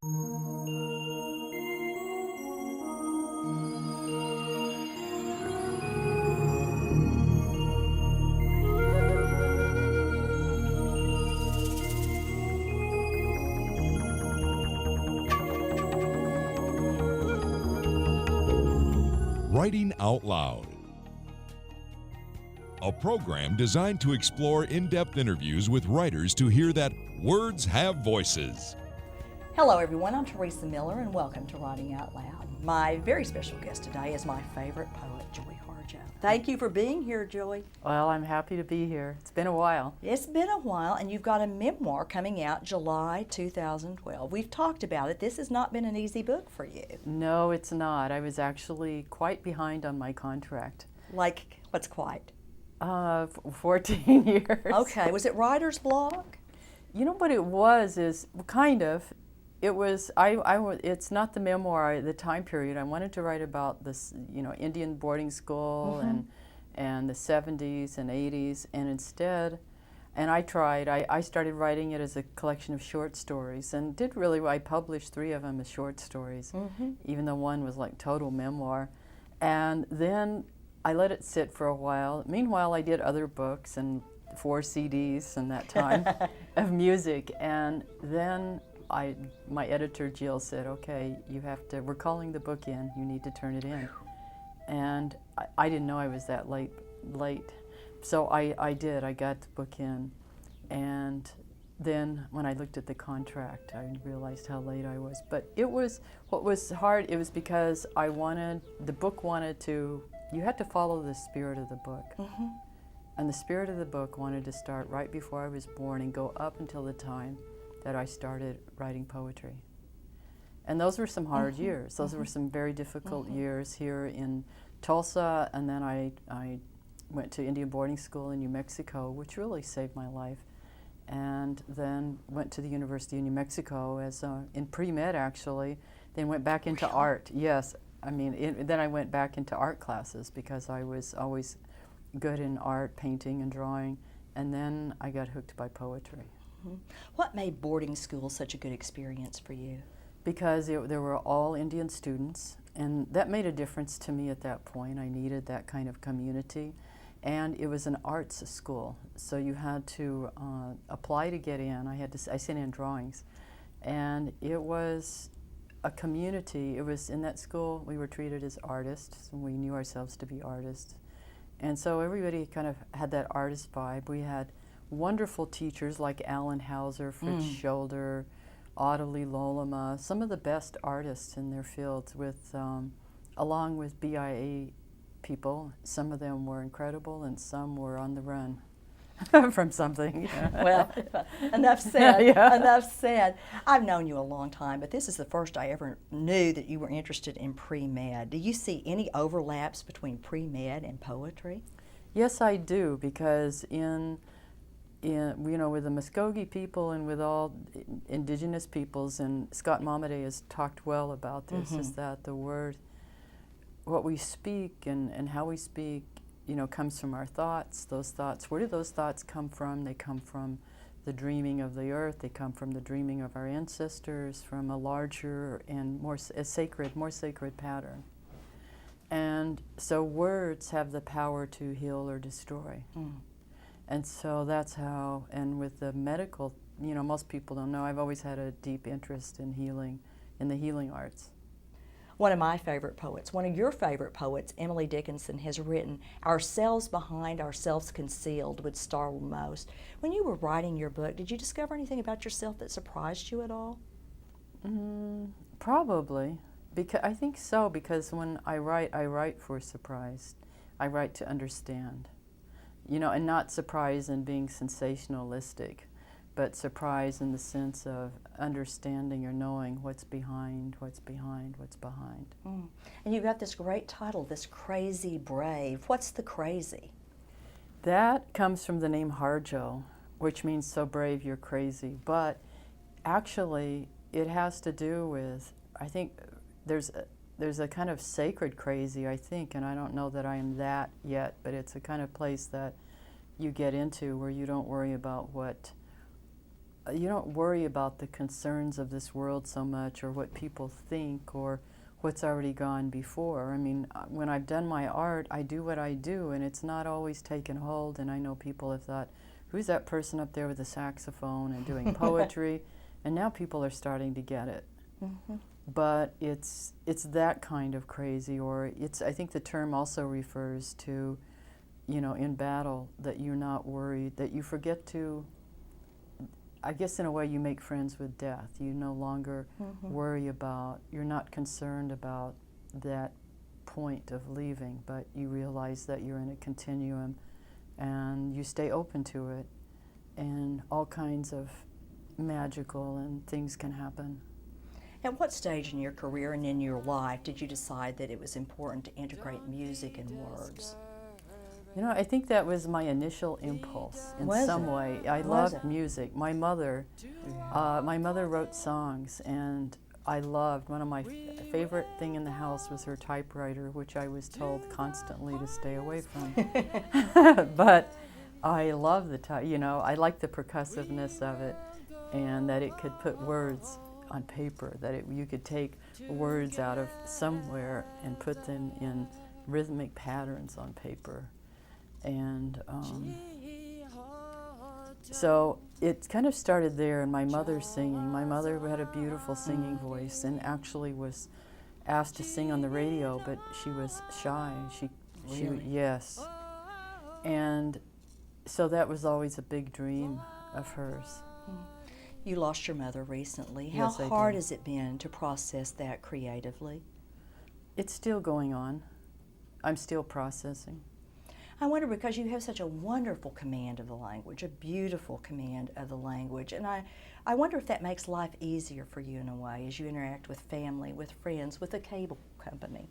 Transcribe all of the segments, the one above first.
Writing Out Loud, a program designed to explore in-depth interviews with writers to hear that words have voices. Hello everyone, I'm Teresa Miller and welcome to Writing Out Loud. My very special guest today is my favorite poet, Joy Harjo. Thank you for being here, Joy. Well, I'm happy to be here. It's been a while. It's been a while, and you've got a memoir coming out July 2012. We've talked about it. This has not been an easy book for you. No, it's not. I was actually quite behind on my contract. Like, what's quite? 14 years. Okay, was it writer's block? You know what it was is kind of. It was, it's not the memoir, the time period. I wanted to write about this, Indian boarding school and the 70s and 80s, and instead, and I tried, I started writing it as a collection of short stories, and did really well. I published 3 of them as short stories, even though one was like total memoir. And then I let it sit for a while. Meanwhile, I did other books and 4 CDs in that time of music, and then my editor Jill said, okay, we're calling the book in, you need to turn it in. And I didn't know I was that late. So I did, I got the book in. And then when I looked at the contract, I realized how late I was. But what was hard, it was because you had to follow the spirit of the book. And the spirit of the book wanted to start right before I was born and go up until the time that I started writing poetry. And those were some hard years. Those were some very difficult years here in Tulsa, and then I went to Indian boarding school in New Mexico, which really saved my life, and then went to the University of New Mexico in pre-med actually, then went back into art. Yes, then I went back into art classes because I was always good in art, painting and drawing, and then I got hooked by poetry. What made boarding school such a good experience for you? Because there were all Indian students, and that made a difference to me at that point. I needed that kind of community, and it was an arts school, so you had to apply to get in. I sent in drawings, and it was a community. It was in that school we were treated as artists, and we knew ourselves to be artists, and so everybody kind of had that artist vibe. We had wonderful teachers like Alan Hauser, Fritz Scholder, Ottilie Lolema, some of the best artists in their fields, along with BIA people. Some of them were incredible and some were on the run from something. Well, enough said. Enough said. I've known you a long time, but this is the first I ever knew that you were interested in pre-med. Do you see any overlaps between pre-med and poetry? Yes, I do, because with the Muskogee people and with all indigenous peoples, and Scott Momaday has talked well about this, is that the word, what we speak and how we speak, comes from our thoughts. Those thoughts, where do those thoughts come from? They come from the dreaming of the earth. They come from the dreaming of our ancestors, from a larger and more sacred pattern. And so words have the power to heal or destroy. And so that's how, and with the medical, most people don't know, I've always had a deep interest in healing, in the healing arts. One of my favorite poets, one of your favorite poets, Emily Dickinson, has written, "Ourselves behind, ourselves concealed would startle most." When you were writing your book, did you discover anything about yourself that surprised you at all? Probably. I think so, because when I write for surprise. I write to understand. And not surprise in being sensationalistic, but surprise in the sense of understanding or knowing what's behind. And you've got this great title, This Crazy Brave. What's the crazy? That comes from the name Harjo, which means so brave you're crazy. But actually, it has to do with, I think there's a kind of sacred crazy, I think, and I don't know that I am that yet, but it's a kind of place that you get into where you don't worry about what you don't worry about the concerns of this world so much, or what people think, or what's already gone before. I mean, when I've done my art, I do what I do, and it's not always taken hold. And I know people have thought, who's that person up there with a saxophone and doing poetry? And now people are starting to get it. Mm-hmm. But it's that kind of crazy, or I think the term also refers to, you know, in battle, that you're not worried, that you forget to, I guess in a way you make friends with death. You no longer worry about, you're not concerned about that point of leaving, but you realize that you're in a continuum and you stay open to it, and all kinds of magical and things can happen. At what stage in your career and in your life did you decide that it was important to integrate music and words? You know, I think that was my initial impulse in Was some it? way. I Was loved it? music. My mother wrote songs, and I loved, one of my favorite thing in the house was her typewriter, which I was told constantly to stay away from. But I love I like the percussiveness of it, and that it could put words on paper, that you could take words out of somewhere and put them in rhythmic patterns on paper. And so it kind of started there, and my mother singing. My mother had a beautiful singing voice, and actually was asked to sing on the radio, but she was shy. Yes. And so that was always a big dream of hers. You lost your mother recently. Yes, How I hard did. has it been to process that creatively? It's still going on. I'm still processing. I wonder, because you have such a wonderful command of the language, a beautiful command of the language, and I wonder if that makes life easier for you in a way as you interact with family, with friends, with the cable company.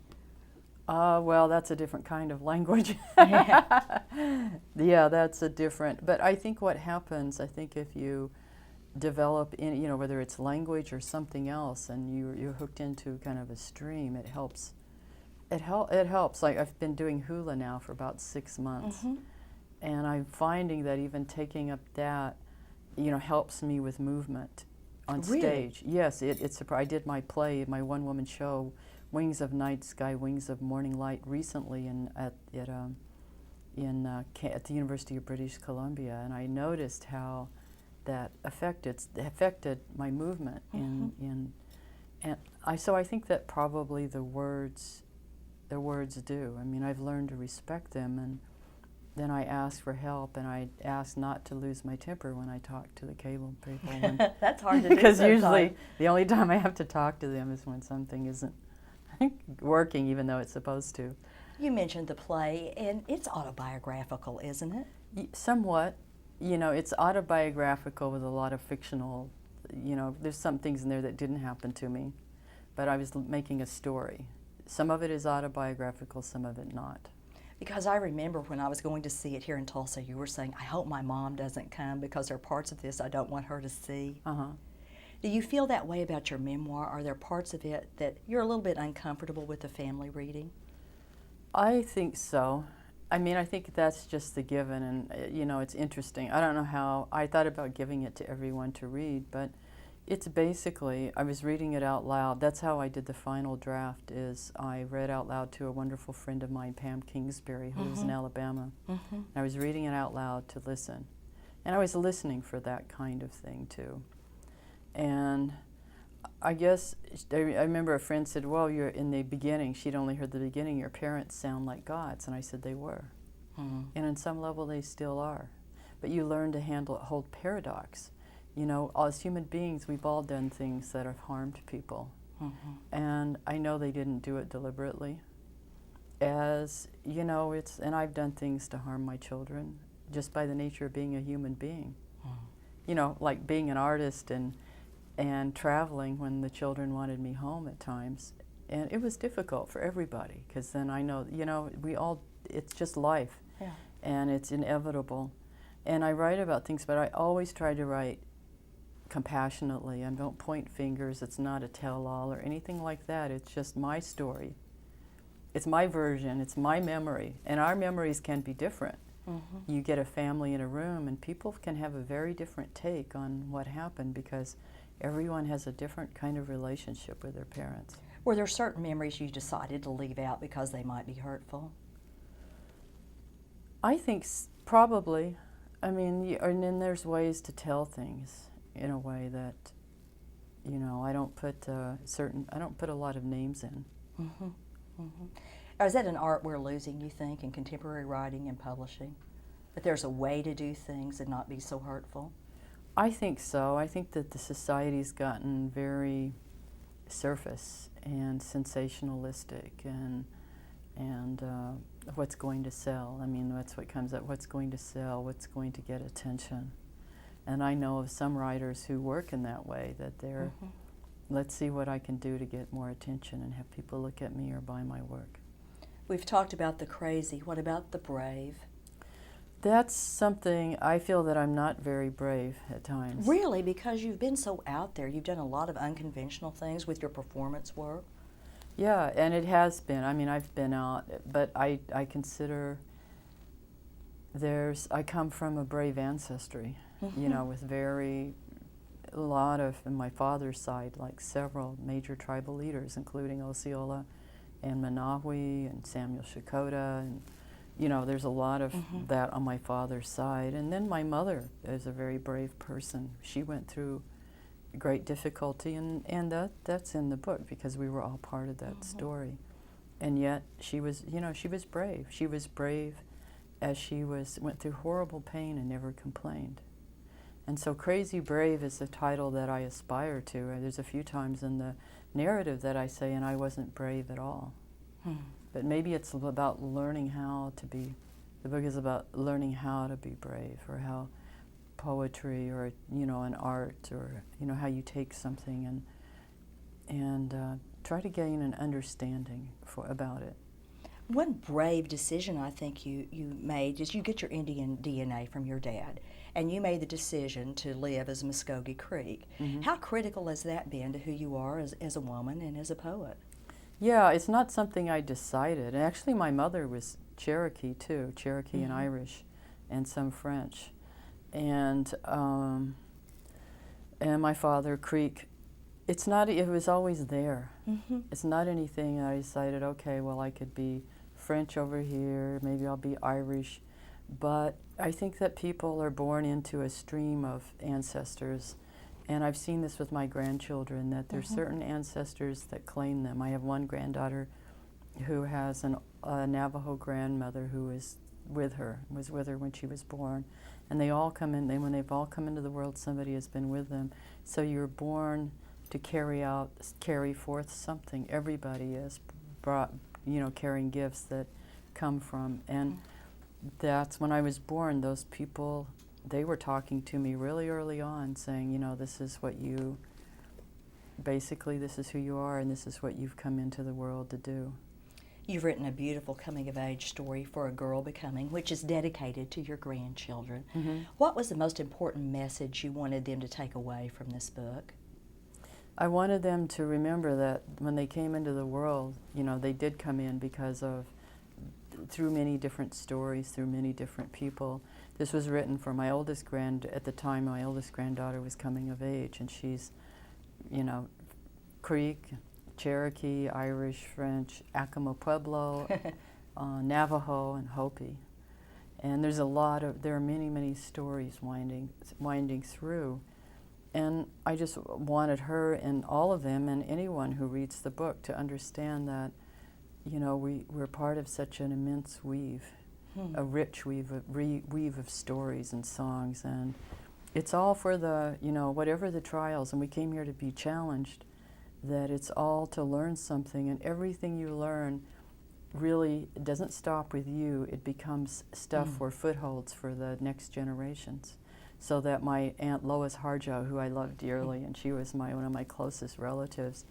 Well, that's a different kind of language. Yeah, that's a different, but I think what happens, if you develop in, whether it's language or something else, and you're hooked into kind of a stream, it helps. It helps. Like, I've been doing hula now for about 6 months, and I'm finding that even taking up that, helps me with movement on stage. Yes, it's I did my play, my one-woman show, Wings of Night Sky, Wings of Morning Light, recently at the University of British Columbia, and I noticed how that affected my movement so I think that probably the words do. I mean, I've learned to respect them, and then I ask for help, and I ask not to lose my temper when I talk to the cable people. That's hard to do because sometimes. usually the only time I have to talk to them is when something isn't working, even though it's supposed to. You mentioned the play, and it's autobiographical, isn't it? Somewhat. It's autobiographical with a lot of fictional, there's some things in there that didn't happen to me, but I was making a story. Some of it is autobiographical, some of it not. Because I remember when I was going to see it here in Tulsa, you were saying, I hope my mom doesn't come because there are parts of this I don't want her to see. Do you feel that way about your memoir? Are there parts of it that you're a little bit uncomfortable with the family reading? I think so. I mean, I think that's just the given, and it's interesting. I don't know how, I thought about giving it to everyone to read, but it's basically, I was reading it out loud. That's how I did the final draft, is I read out loud to a wonderful friend of mine, Pam Kingsbury, who lives in Alabama. And I was reading it out loud to listen. And I was listening for that kind of thing, too. And I guess, I remember a friend said, well, you're in the beginning, she'd only heard the beginning, your parents sound like gods. And I said they were. And on some level they still are. But you learn to hold paradox. As human beings, we've all done things that have harmed people. And I know they didn't do it deliberately. And I've done things to harm my children just by the nature of being a human being. Like being an artist and traveling when the children wanted me home at times. And it was difficult for everybody, because then I know, it's just life. And it's inevitable. And I write about things, but I always try to write compassionately. I don't point fingers. It's not a tell-all or anything like that. It's just my story. It's my version. It's my memory. And our memories can be different. You get a family in a room, and people can have a very different take on what happened because everyone has a different kind of relationship with their parents. Were there certain memories you decided to leave out because they might be hurtful? I think probably. I mean, and then there's ways to tell things in a way that, you know, I don't put a lot of names in. Or is that an art we're losing, you think, in contemporary writing and publishing? That there's a way to do things and not be so hurtful? I think so. I think that the society's gotten very surface and sensationalistic and what's going to sell. I mean, that's what comes up, what's going to sell, what's going to get attention. And I know of some writers who work in that way, that they're, let's see what I can do to get more attention and have people look at me or buy my work. We've talked about the crazy. What about the brave? That's something I feel that I'm not very brave at times. Really? Because you've been so out there. You've done a lot of unconventional things with your performance work. Yeah, and it has been. I mean, I've been out, but I consider I come from a brave ancestry, you know, with a lot of, in my father's side, like several major tribal leaders, including Osceola and Manawi and Samuel Shakota, and you know, there's a lot of that on my father's side. And then my mother is a very brave person. She went through great difficulty, and that's in the book because we were all part of that story. And yet she was, you know, she was brave. She was brave as she went through horrible pain and never complained. And so Crazy Brave is the title that I aspire to. There's a few times in the narrative that I say, and I wasn't brave at all. But maybe it's about learning how to be, the book is about learning how to be brave, or how poetry or, you know, an art, or, you know, how you take something and try to gain an understanding about it. One brave decision I think you made is you get your Indian DNA from your dad, and you made the decision to live as Muskogee Creek. How critical has that been to who you are as a woman and as a poet? Yeah, it's not something I decided. And actually, my mother was Cherokee too, Cherokee and Irish, and some French, and my father Creek. It's not. It was always there. It's not anything I decided. Okay, well, I could be French over here. Maybe I'll be Irish, but I think that people are born into a stream of ancestors. And I've seen this with my grandchildren, that there's certain ancestors that claim them. I have one granddaughter who has a Navajo grandmother who was with her when she was born. And they all come in, when they've all come into the world, somebody has been with them. So you're born to carry forth something. Everybody is brought, you know, carrying gifts that come from. And that's when I was born, those people, they were talking to me really early on, saying, you know, this is what you, basically this is who you are, and this is what you've come into the world to do. You've written a beautiful coming-of-age story for a girl becoming, which is dedicated to your grandchildren. What was the most important message you wanted them to take away from this book? I wanted them to remember that when they came into the world, you know, they did come in through many different stories, through many different people. This was written for my oldest at the time my oldest granddaughter was coming of age, and she's, you know, Creek, Cherokee, Irish, French, Acoma Pueblo, Navajo, and Hopi. And there are many, many stories winding through. And I just wanted her and all of them and anyone who reads the book to understand that, you know, we're part of such an immense weave, a rich weave of stories and songs, and it's all for the, you know, whatever the trials, and we came here to be challenged, that it's all to learn something, and everything you learn really doesn't stop with you, it becomes stuff or footholds for the next generations. So that my Aunt Lois Harjo, who I love dearly, and she was one of my closest relatives,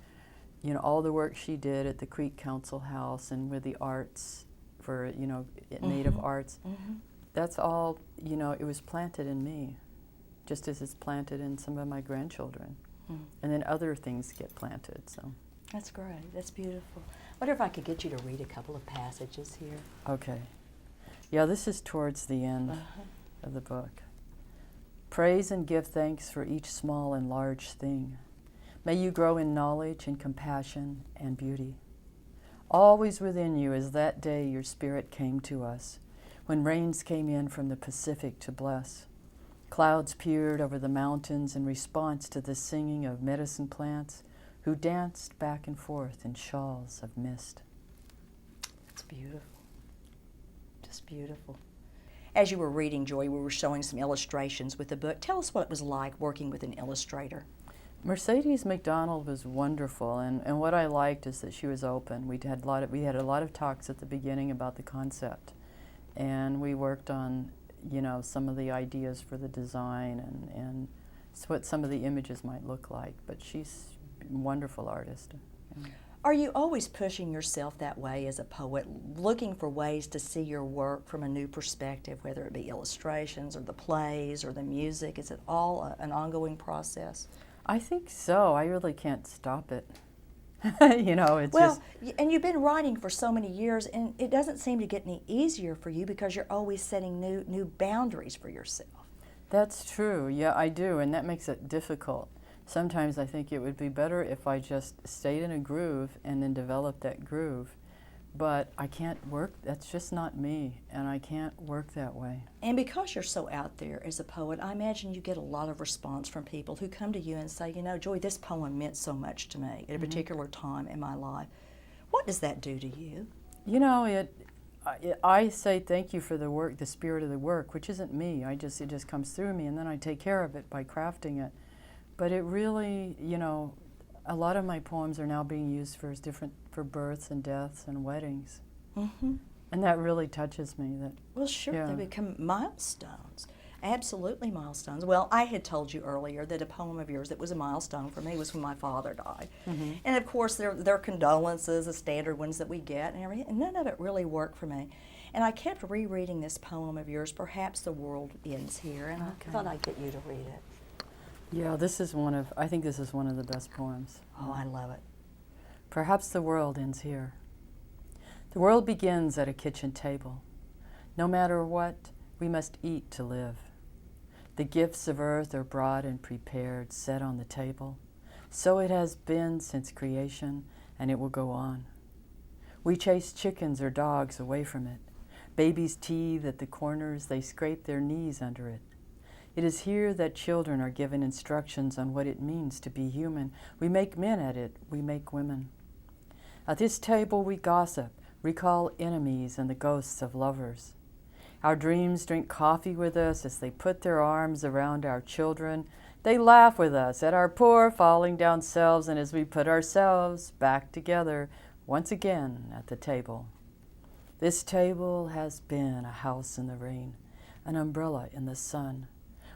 you know, all the work she did at the Creek Council House and with the arts for, you know, Native arts, that's all, you know, it was planted in me, just as it's planted in some of my grandchildren. And then other things get planted, so. That's great. That's beautiful. I wonder if I could get you to read a couple of passages here. Okay. Yeah, this is towards the end of the book. Praise and give thanks for each small and large thing. May you grow in knowledge and compassion and beauty. Always within you is that day your spirit came to us, when rains came in from the Pacific to bless. Clouds peered over the mountains in response to the singing of medicine plants who danced back and forth in shawls of mist. It's beautiful. Just beautiful. As you were reading, Joy, we were showing some illustrations with the book. Tell us what it was like working with an illustrator. Mercedes McDonald was wonderful, and what I liked is that she was open. We had a lot of talks at the beginning about the concept, and we worked on, you know, some of the ideas for the design and what some of the images might look like. But she's a wonderful artist. Yeah. Are you always pushing yourself that way as a poet, looking for ways to see your work from a new perspective, whether it be illustrations or the plays or the music? Is it all an ongoing process? I think so. I really can't stop it. You know, it's well, just... and you've been writing for so many years, and it doesn't seem to get any easier for you because you're always setting new boundaries for yourself. That's true. Yeah, I do, and that makes it difficult. Sometimes I think it would be better if I just stayed in a groove and then developed that groove. But I can't work, that's just not me, and I can't work that way. And because you're so out there as a poet, I imagine you get a lot of response from people who come to you and say, you know, Joy, this poem meant so much to me at a particular time in my life. What does that do to you? You know, I say thank you for the work, the spirit of the work, which isn't me. It just comes through me, and then I take care of it by crafting it. But it really, you know, a lot of my poems are now being used for births and deaths and weddings. And that really touches me. Well, sure, yeah. They become milestones. Absolutely milestones. Well, I had told you earlier that a poem of yours that was a milestone for me was when my father died. And of course, there are condolences, the standard ones that we get and everything, and none of it really worked for me. And I kept rereading this poem of yours, Perhaps the World Ends Here, and I thought I'd get you to read it. Yeah, I think this is one of the best poems. Oh, I love it. Perhaps the world ends here. The world begins at a kitchen table. No matter what, we must eat to live. The gifts of earth are brought and prepared, set on the table. So it has been since creation, and it will go on. We chase chickens or dogs away from it. Babies teethe at the corners, they scrape their knees under it. It is here that children are given instructions on what it means to be human. We make men at it, we make women. At this table we gossip, recall enemies and the ghosts of lovers. Our dreams drink coffee with us as they put their arms around our children. They laugh with us at our poor falling down selves, and as we put ourselves back together once again at the table. This table has been a house in the rain, an umbrella in the sun.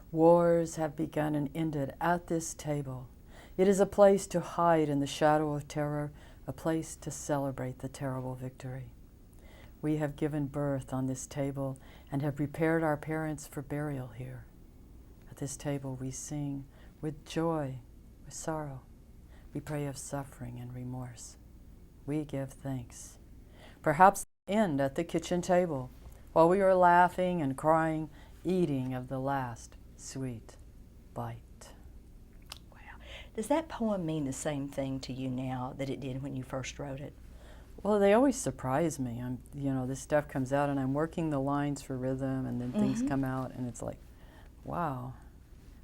Wars have begun and ended at this table. It is a place to hide in the shadow of terror, a place to celebrate the terrible victory. We have given birth on this table and have prepared our parents for burial here. At this table we sing with joy, with sorrow. We pray of suffering and remorse. We give thanks. Perhaps end at the kitchen table while we are laughing and crying, eating of the last sweet bite. Wow. Does that poem mean the same thing to you now that it did when you first wrote it? Well, they always surprise me. This stuff comes out and I'm working the lines for rhythm, and then things come out and it's like, wow,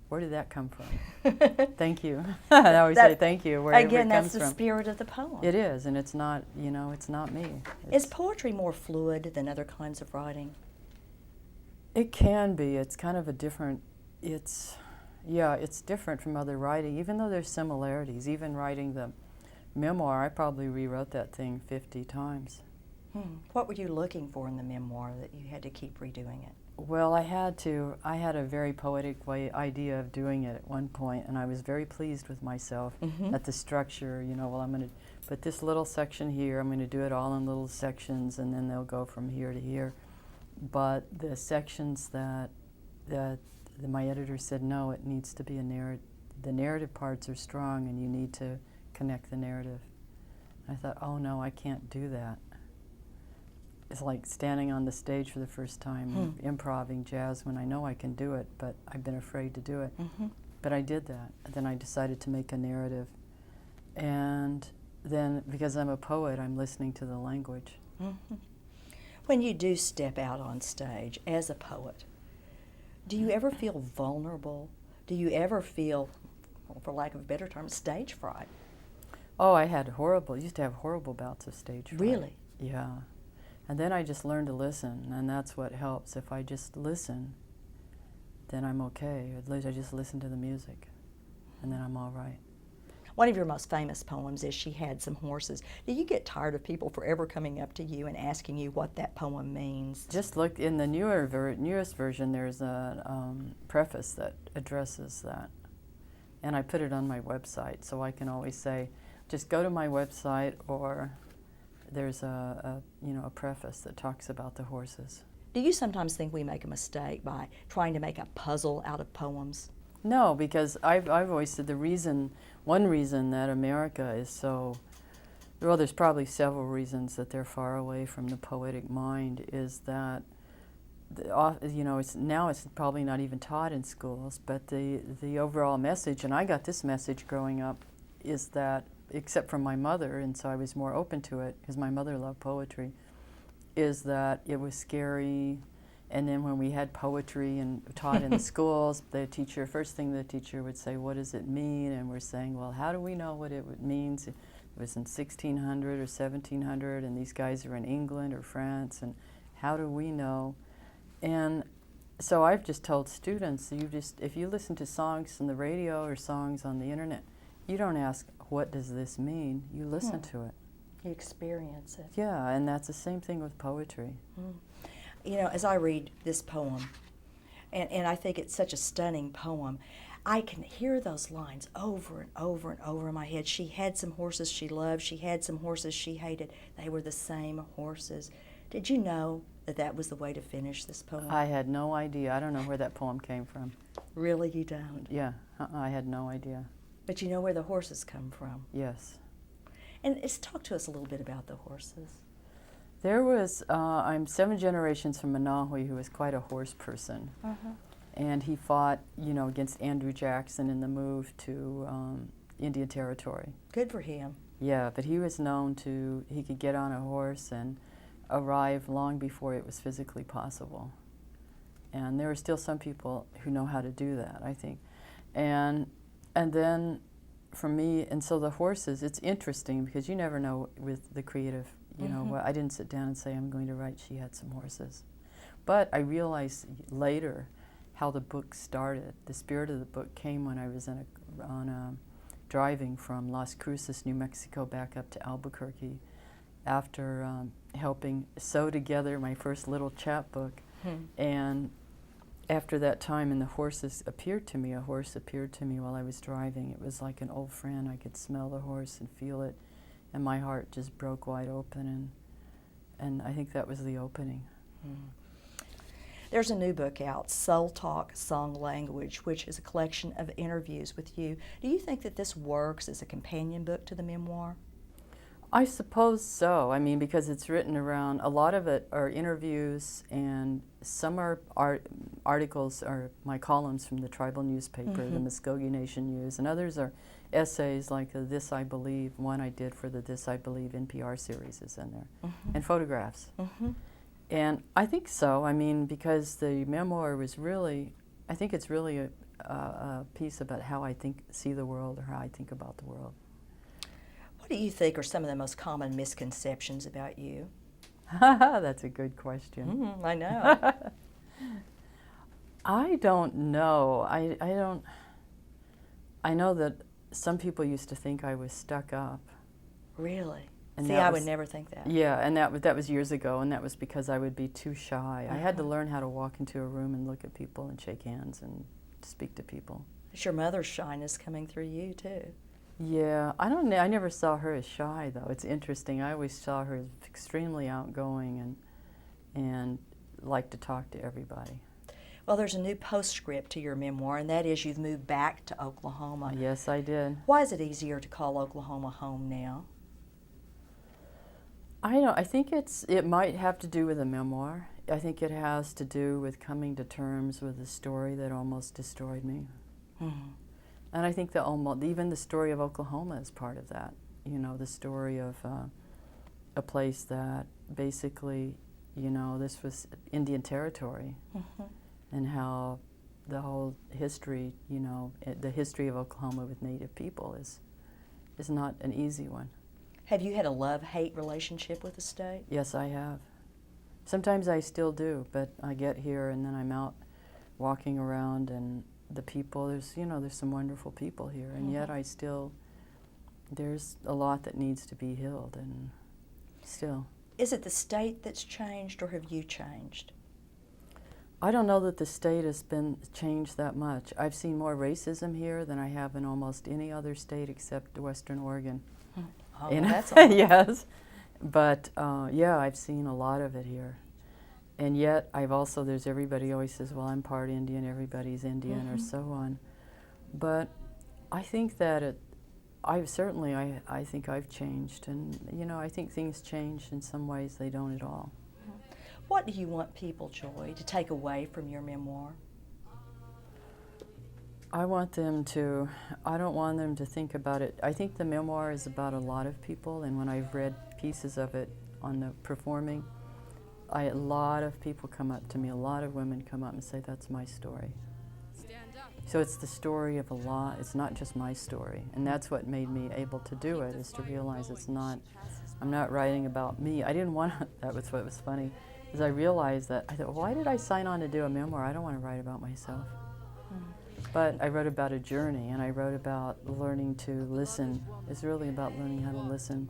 where did that come from? Thank you. I always say thank you wherever again, it comes that's the from. Spirit of the poem. It is, and it's not, it's not me. Is poetry more fluid than other kinds of writing? It can be. It's kind of a different, it's different from other writing, even though there's similarities. Even writing the memoir, I probably rewrote that thing 50 times. What were you looking for in the memoir that you had to keep redoing it? Well, I had a very poetic idea of doing it at one point, and I was very pleased with myself at the structure. I'm going to put this little section here, I'm going to do it all in little sections, and then they'll go from here to here. But the sections that my editor said, no, it needs to be a narrative. The narrative parts are strong, and you need to connect the narrative. I thought, oh no, I can't do that. it's like standing on the stage for the first time, and improvising jazz when I know I can do it, but I've been afraid to do it. But I did that. And then I decided to make a narrative. And then, because I'm a poet, I'm listening to the language. When you do step out on stage as a poet, do you ever feel vulnerable? Do you ever feel, well, for lack of a better term, stage fright? Oh, I used to have horrible bouts of stage fright. Really? Yeah. And then I just learned to listen, and that's what helps. If I just listen, then I'm okay. At least I just listen to the music, and then I'm all right. One of your most famous poems is She Had Some Horses. Do you get tired of people forever coming up to you and asking you what that poem means? Just look in the newest version, there's a preface that addresses that. And I put it on my website, so I can always say, just go to my website, or there's a preface that talks about the horses. Do you sometimes think we make a mistake by trying to make a puzzle out of poems? No, because I've always said one reason that America is so, well, there's probably several reasons that they're far away from the poetic mind, is that, it's probably not even taught in schools, but the overall message, and I got this message growing up, is that, except from my mother, and so I was more open to it, because my mother loved poetry, is that it was scary. And then when we had poetry and taught in the schools, first thing the teacher would say, what does it mean? And we're saying, well, how do we know what it means? It was in 1600 or 1700, and these guys are in England or France, and how do we know? And so I've just told students, if you listen to songs on the radio or songs on the internet, you don't ask, what does this mean? You listen to it. You experience it. Yeah, and that's the same thing with poetry. You know, as I read this poem, and I think it's such a stunning poem, I can hear those lines over and over and over in my head. She had some horses she loved. She had some horses she hated. They were the same horses. Did you know that that was the way to finish this poem? I had no idea. I don't know where that poem came from. Really, you don't? Yeah, I had no idea. But you know where the horses come from? Yes. And talk to us a little bit about the horses. There was, I'm 7 generations from Manahui, who was quite a horse person. And he fought, against Andrew Jackson in the move to Indian Territory. Good for him. Yeah, but he was known he could get on a horse and arrive long before it was physically possible. And there are still some people who know how to do that, I think. And then for me, and so the horses, it's interesting because you never know with the creative, I didn't sit down and say, I'm going to write She Had Some Horses. But I realized later how the book started. The spirit of the book came when I was driving from Las Cruces, New Mexico, back up to Albuquerque after helping sew together my first little chapbook. And after that time, and the horses appeared to me, a horse appeared to me while I was driving. It was like an old friend. I could smell the horse and feel it, and my heart just broke wide open, and I think that was the opening. There's a new book out, Soul Talk, Song Language, which is a collection of interviews with you. Do you think that this works as a companion book to the memoir? I suppose so. I mean, because it's written around, a lot of it are interviews, and some are articles, or my columns from the tribal newspaper, the Muskogee Nation News, and others are essays like This I Believe. One I did for the This I Believe NPR series is in there, and photographs. And I think so. I mean, because the memoir was really, I think it's really a piece about how I see the world, or how I think about the world. What do you think are some of the most common misconceptions about you? That's a good question. I know. I don't know. I know that some people used to think I was stuck up. Really? And see, I would never think that. Yeah, and that was years ago, and that was because I would be too shy. I had to learn how to walk into a room and look at people and shake hands and speak to people. It's your mother's shyness coming through you, too. Yeah, I don't know. I never saw her as shy, though. It's interesting. I always saw her as extremely outgoing and liked to talk to everybody. Well, there's a new postscript to your memoir, and that is you've moved back to Oklahoma. Yes, I did. Why is it easier to call Oklahoma home now? I don't. I think it might have to do with a memoir. I think it has to do with coming to terms with a story that almost destroyed me. Mm-hmm. And I think that even the story of Oklahoma is part of that. You know, the story of a place that basically, you know, this was Indian territory, Mm-hmm. and how the whole history, you know, the history of Oklahoma with Native people is not an easy one. Have you had a love-hate relationship with the state? Yes, I have. Sometimes I still do, but I get here and then I'm out walking around, and the people, there's some wonderful people here, and yet there's a lot that needs to be healed, and still. Is it the state that's changed, or have you changed? I don't know that the state has been changed that much. I've seen more racism here than I have in almost any other state except Western Oregon. Oh, You know? that's all. Yes. But yeah, I've seen a lot of it here. And yet there's everybody always says, well, I'm part Indian, everybody's Indian, Mm-hmm. or so on. But I think that I think I've changed, and you know, I think things change in some ways, they don't at all. What do you want people, Joy, to take away from your memoir? I don't want them to think about it. I think the memoir is about a lot of people, and when I've read pieces of it on the performing, a lot of people come up to me, a lot of women come up and say, that's my story. So it's the story of a lot, it's not just my story. And that's what made me able to do it, is to realize I'm not writing about me. I didn't want to, that was what was funny, is I realized that, I thought, why did I sign on to do a memoir? I don't want to write about myself. But I wrote about a journey, and I wrote about learning to listen. It's really about learning how to listen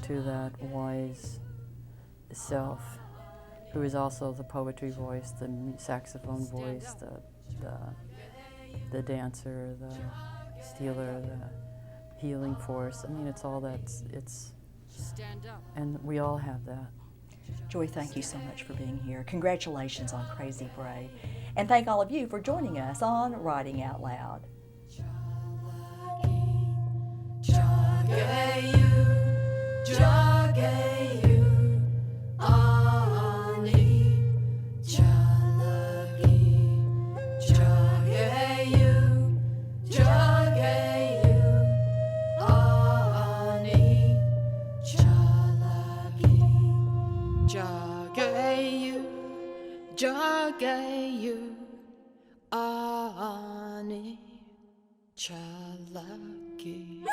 to that wise self, who is also the poetry voice, the saxophone voice, the dancer, the healer, the healing force. I mean, it's all and we all have that. Joy, thank you so much for being here. Congratulations on Crazy Brave. And thank all of you for joining us on Writing Out Loud. Jagayu ani chalaki.